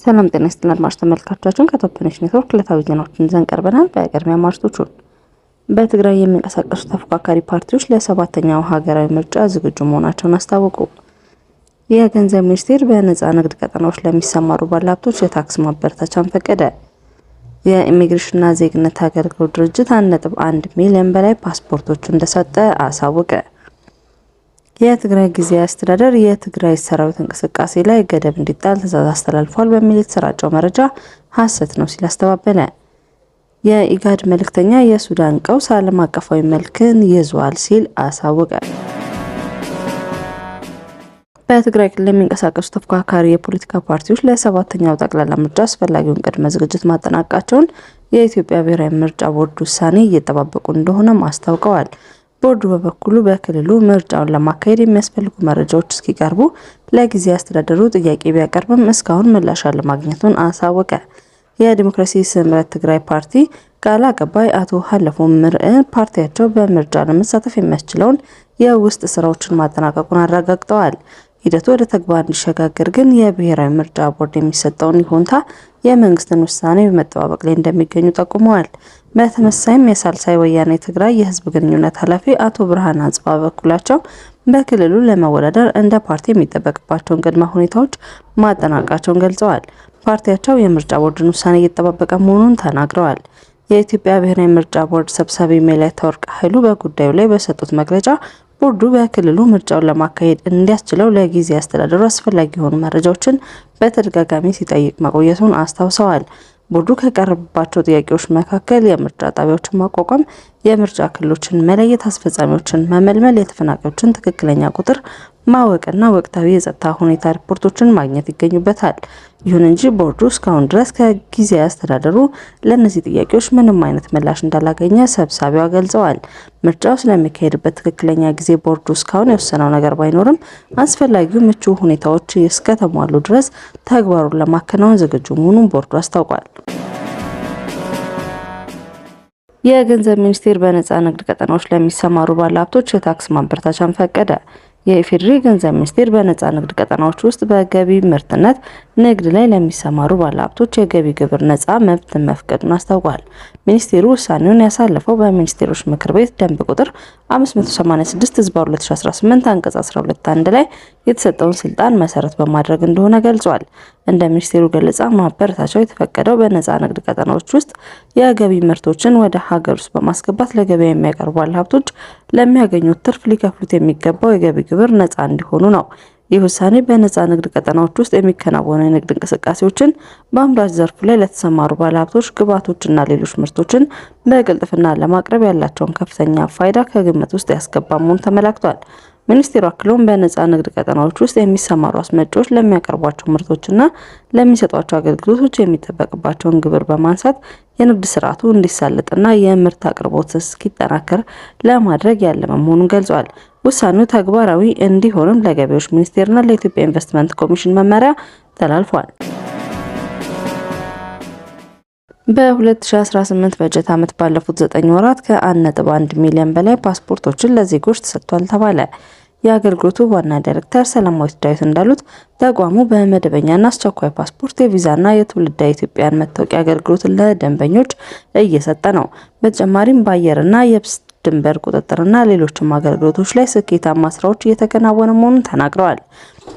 ሰላም ጤና ይስጥልን አድማጭ ተመልካቾቻችን ከቶፕንሽ ኔትወርክ ዕለታዊ ዜናዎችን ይዘን ቀርበናል። በቅድሚያ ማርቶቹን በትግራይ የሚንቀሳቀሱ ተፎካካሪ ፓርቲዎች ለሰባተኛው ሀገራዊ ምርጫ ዝግጁ መሆናቸውን አስታወቁ። የገንዘብ ሚኒስቴር በነፃ ንግድ ቀጠናዎች ለሚሰማሩ ባለሀብቶች የታክስ ማበረታቻን ፈቀደ። የኢሚግሬሽንና ዜግነት አገልግሎት ድርጅት 1.1 ሚሊዮን በላይ ፓስፖርቶች እንደሰጠ አሳወቀ። የትግራይ ጊዜያዊ አስተዳደር የትግራይ ሰራዊት እንቅስቃሴ ላይ ገደብ እንዲጣል ትዕዛዝ አስተላልፏል በሚል የተሰራጨው መረጃ ሐሰት ነው ሲል አስተባበለ። የኢጋድ መልእክተኛ የሱዳን ቀውስ ዓለም አቀፋዊ መልክን ይዟል ሲል አሳወቀ። በትግራይ ክልል የሚንቀሳቀሱ ተፎካካሪ የፖለቲካ ፓርቲዎች ለሰባተኛው ጠቅላላ ምርጫ አስፈላጊውን ቅድመ ዝግጅት ማጠናቀቃቸውን የኢትዮጵያ ብሔራዊ ምርጫ ቦርድ ውሳኔ እየተጠባበቁ እንደሆነ አስታውቀዋል። ቦርዱ በበኩሉ በክልሉ ምርጫውን ለማካሄድ የሚያስፈልጉ መረጃዎች እስኪቀርቡ ለጊዜያዊ አስተዳደሩ ጥያቄ ቢያቀርብም እስካሁን ምላሽ አለማግኘቱን አሳወቀ። የዲሞክራሲ ስምረት ትግራይ ፓርቲ ቃል አቀባይ አቶ ሀለፎም ምርእ ፓርቲያቸው በምርጫ ለመሳተፍ የሚያስችለውን የውስጥ ስራዎችን ማጠናቀቁን አረጋግጠዋል። ሂደቱ ወደ ተግባር እንዲሸጋገር ግን የብሔራዊ ምርጫ ቦርድ የሚሰጠውን ይሁንታ የመንግስትን ውሳኔ በመጠባበቅ ላይ እንደሚገኙ ጠቁመዋል። በተመሳሳይም የሳልሳይ ወያኔ ትግራይ የህዝብ ግንኙነት ኃላፊ አቶ ብርሃን አጽባ በኩላቸው በክልሉ ለመወዳደር እንደ ፓርቲ የሚጠበቅባቸውን ቅድመ ሁኔታዎች ማጠናቀቃቸውን ገልጸዋል። ፓርቲያቸው የምርጫ ቦርድን ውሳኔ እየተጠባበቀ መሆኑን ተናግረዋል። የኢትዮጵያ ብሔራዊ ምርጫ ቦርድ ሰብሳቢ መላእክተወርቅ ኃይሉ በጉዳዩ ላይ በሰጡት መግለጫ ቦርዱ በክልሉ ምርጫውን ለማካሄድ እንዲያስችለው ለጊዜያዊ አስተዳደሩ አስፈላጊ የሆኑ መረጃዎችን በተደጋጋሚ ሲጠይቅ መቆየቱን አስታውሰዋል። ቦርዱ ከቀረበባቸው ጥያቄዎች መካከል የምርጫ ጣቢያዎችን ማቋቋም፣ የምርጫ ክልሎችን መለየት፣ አስፈጻሚዎችን መመልመል፣ የተፈናቃዮችን ትክክለኛ ቁጥር ማወቅና ወቅታዊ የጸጥታ ሁኔታ ሪፖርቶችን ማግኘት ይገኙበታል። ይሁን እንጂ ቦርዱ እስካሁን ድረስ ከጊዜያዊ አስተዳደሩ ለእነዚህ ጥያቄዎች ምንም አይነት ምላሽ እንዳላገኘ ሰብሳቢዋ ገልጸዋል። ምርጫው ስለሚካሄድበት ትክክለኛ ጊዜ ቦርዱ እስካሁን የወሰነው ነገር ባይኖርም አስፈላጊው ምቹ ሁኔታዎች እስከተሟሉ ድረስ ተግባሩን ለማከናወን ዝግጁ መሆኑን ቦርዱ አስታውቋል። የገንዘብ ሚኒስቴር በነፃ ንግድ ቀጠናዎች ለሚሰማሩ ባለሀብቶች የታክስ ማበረታቻን ፈቀደ። የኢፌዴሪ ገንዘብ ሚኒስቴር በነፃ ንግድ ቀጠናዎች ውስጥ በገቢ ምርትነት ንግድ ላይ ለሚሰማሩ ባለሀብቶች የገቢ ግብር ነፃ መብት መፍቀዱን አስታውቋል። ሚኒስቴሩ ውሳኔውን ያሳለፈው በሚኒስቴሮች ምክር ቤት ደንብ ቁጥር 586/2018 አንቀጽ 12(1) ላይ የተሰጠውን ስልጣን መሰረት በማድረግ እንደሆነ ገልጿል። እንደ ሚኒስቴሩ ገለጻ ማበረታቻው የተፈቀደው በነፃ ንግድ ቀጠናዎች ውስጥ የገቢ ምርቶችን ወደ ሀገር ውስጥ በማስገባት ለገበያ የሚያቀርቡ ባለሀብቶች ለሚያገኙት ትርፍ ሊከፍሉት የሚገባው የገቢ ግብር ነፃ እንዲሆኑ ነው። ይህ ውሳኔ በነፃ ንግድ ቀጠናዎች ውስጥ የሚከናወኑ የንግድ እንቅስቃሴዎችን በአምራች ዘርፍ ላይ ለተሰማሩ ባለሀብቶች ግብዓቶችና ሌሎች ምርቶችን በቅልጥፍና ለማቅረብ ያላቸውን ከፍተኛ ፋይዳ ከግምት ውስጥ ያስገባ መሆኑ ተመላክቷል። ሚኒስቴሩ አክሎም በነፃ ንግድ ቀጠናዎች ውስጥ የሚሰማሩ አስመጪዎች ለሚያቀርቧቸው ምርቶችና ለሚሰጧቸው አገልግሎቶች የሚጠበቅባቸውን ግብር በማንሳት የንግድ ስርዓቱ እንዲሳለጥና የምርት አቅርቦት እስኪጠናከር ለማድረግ ያለመ መሆኑን ገልጿል። ውሳኔው ተግባራዊ እንዲሆንም ለገቢዎች ሚኒስቴርና ለኢትዮጵያ ኢንቨስትመንት ኮሚሽን መመሪያ ተላልፏል። በ2018 በጀት ዓመት ባለፉት 9 ወራት ከ1.1 ሚሊዮን በላይ ፓስፖርቶችን ለዜጎች ተሰጥቷል ተባለ። የአገልግሎቱ ዋና ዳይሬክተር ሰላማዊት ዳዊት እንዳሉት ተቋሙ በመደበኛና አስቸኳይ ፓስፖርት፣ የቪዛና የትውልደ ኢትዮጵያን መታወቂያ አገልግሎት ለደንበኞች እየሰጠ ነው። በተጨማሪም በአየርና የብስ ድንበር ቁጥጥርና ሌሎችም አገልግሎቶች ላይ ስኬታማ ስራዎች እየተከናወነ መሆኑን ተናግረዋል።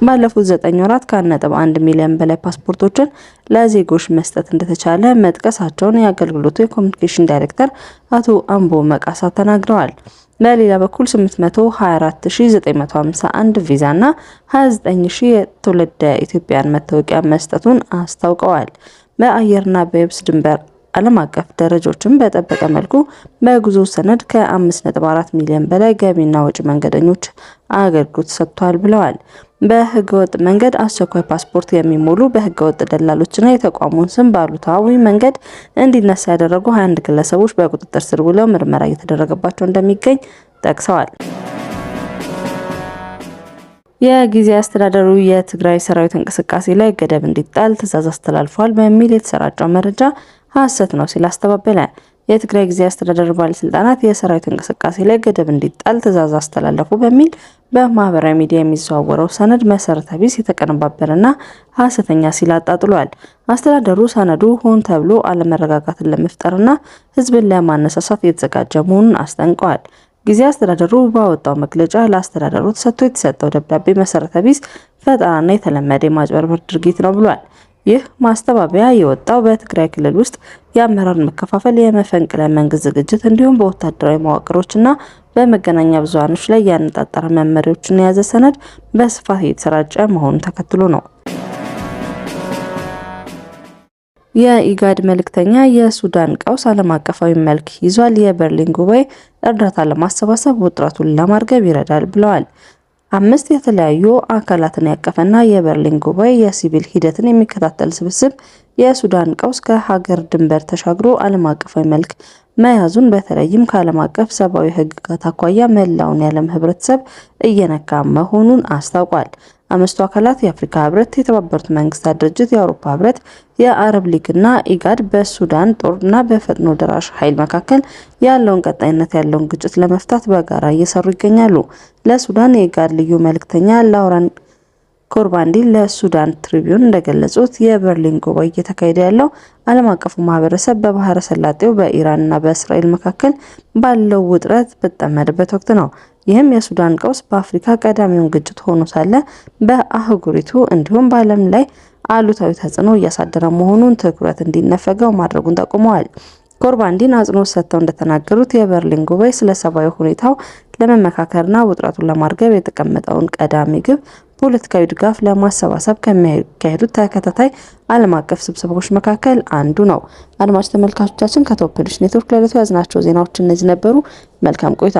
ባለፉት 9 ወራት ከ1.1 ሚሊዮን በላይ ፓስፖርቶችን ለዜጎች መስጠት እንደተቻለ መጥቀሳቸውን የአገልግሎቱ የኮሚኒኬሽን ዳይሬክተር አቶ አምቦ መቃሳ ተናግረዋል። በሌላ በኩል 824951 ቪዛና 29000 የትውልደ ኢትዮጵያን መታወቂያ መስጠቱን አስታውቀዋል። በአየርና በየብስ ድንበር ዓለም አቀፍ ደረጃዎችን በጠበቀ መልኩ በጉዞ ሰነድ ከ5.4 ሚሊዮን በላይ ገቢና ወጪ መንገደኞች አገልግሎት ሰጥቷል ብለዋል። በህገወጥ መንገድ አስቸኳይ ፓስፖርት የሚሞሉ በህገወጥ ደላሎችና የተቋሙን ስም ባሉታዊ መንገድ እንዲነሳ ያደረጉ 21 ግለሰቦች በቁጥጥር ስር ውለው ምርመራ እየተደረገባቸው እንደሚገኝ ጠቅሰዋል። የጊዜያዊ አስተዳደሩ የትግራይ ሰራዊት እንቅስቃሴ ላይ ገደብ እንዲጣል ትዕዛዝ አስተላልፏል በሚል የተሰራጨው መረጃ ሐሰት ነው ሲል አስተባበለ። የትግራይ ጊዜያዊ አስተዳደር ባለስልጣናት የሰራዊት እንቅስቃሴ ላይ ገደብ እንዲጣል ትዕዛዝ አስተላለፉ በሚል በማህበራዊ ሚዲያ የሚዘዋወረው ሰነድ መሰረተ ቢስ፣ የተቀነባበረና ሐሰተኛ ሲል አጣጥሏል። አስተዳደሩ ሰነዱ ሆን ተብሎ አለመረጋጋትን ለመፍጠርና ህዝብን ለማነሳሳት የተዘጋጀ መሆኑን አስጠንቀዋል። ጊዜያዊ አስተዳደሩ ባወጣው መግለጫ ለአስተዳደሩ ተሰጥቶ የተሰጠው ደብዳቤ መሰረተ ቢስ፣ ፈጠራና የተለመደ የማጭበርበር ድርጊት ነው ብሏል። ይህ ማስተባበያ የወጣው በትግራይ ክልል ውስጥ የአመራር መከፋፈል፣ የመፈንቅለ መንግስት ዝግጅት እንዲሁም በወታደራዊ መዋቅሮችና በመገናኛ ብዙሃኖች ላይ ያነጣጠረ መመሪያዎችን የያዘ ሰነድ በስፋት እየተሰራጨ መሆኑን ተከትሎ ነው። የኢጋድ መልእክተኛ የሱዳን ቀውስ ዓለም አቀፋዊ መልክ ይዟል፣ የበርሊን ጉባኤ እርዳታ ለማሰባሰብ ውጥረቱን ለማርገብ ይረዳል ብለዋል። 5 የተለያዩ አካላትን ያቀፈና የበርሊን ጉባኤ የሲቪል ሂደትን የሚከታተል ስብስብ የሱዳን ቀውስ ከሀገር ድንበር ተሻግሮ ዓለም አቀፋዊ መልክ መያዙን በተለይም ከዓለም አቀፍ ሰብአዊ ሕግጋት አኳያ መላውን የዓለም ሕብረተሰብ እየነካ መሆኑን አስታውቋል። 5ቱ አካላት የአፍሪካ ሕብረት፣ የተባበሩት መንግስታት ድርጅት፣ የአውሮፓ ሕብረት፣ የአረብ ሊግና ኢጋድ በሱዳን ጦርና በፈጥኖ ደራሽ ኃይል መካከል ያለውን ቀጣይነት ያለውን ግጭት ለመፍታት በጋራ እየሰሩ ይገኛሉ። ለሱዳን የኢጋድ ልዩ መልእክተኛ ላውረን ኮርባንዲ ለሱዳን ትሪቢዩን እንደገለጹት የበርሊን ጉባኤ እየተካሄደ ያለው ዓለም አቀፉ ማህበረሰብ በባህረ ሰላጤው በኢራንና በእስራኤል መካከል ባለው ውጥረት በተጠመደበት ወቅት ነው። ይህም የሱዳን ቀውስ በአፍሪካ ቀዳሚውን ግጭት ሆኖ ሳለ በአህጉሪቱ እንዲሁም በዓለም ላይ አሉታዊ ተጽዕኖ እያሳደረ መሆኑን ትኩረት እንዲነፈገው ማድረጉን ጠቁመዋል። ኮርባንዲን አጽንኦት ሰጥተው እንደተናገሩት የበርሊን ጉባኤ ስለ ሰብአዊ ሁኔታው ለመመካከርና ውጥረቱን ለማርገብ የተቀመጠውን ቀዳሚ ግብ ፖለቲካዊ ድጋፍ ለማሰባሰብ ከሚያካሄዱት ተከታታይ ዓለም አቀፍ ስብሰባዎች መካከል አንዱ ነው። አድማጭ ተመልካቾቻችን ከቶፕ ኔትወርክ ለዕለቱ ያዝናቸው ዜናዎች እነዚህ ነበሩ። መልካም ቆይታ።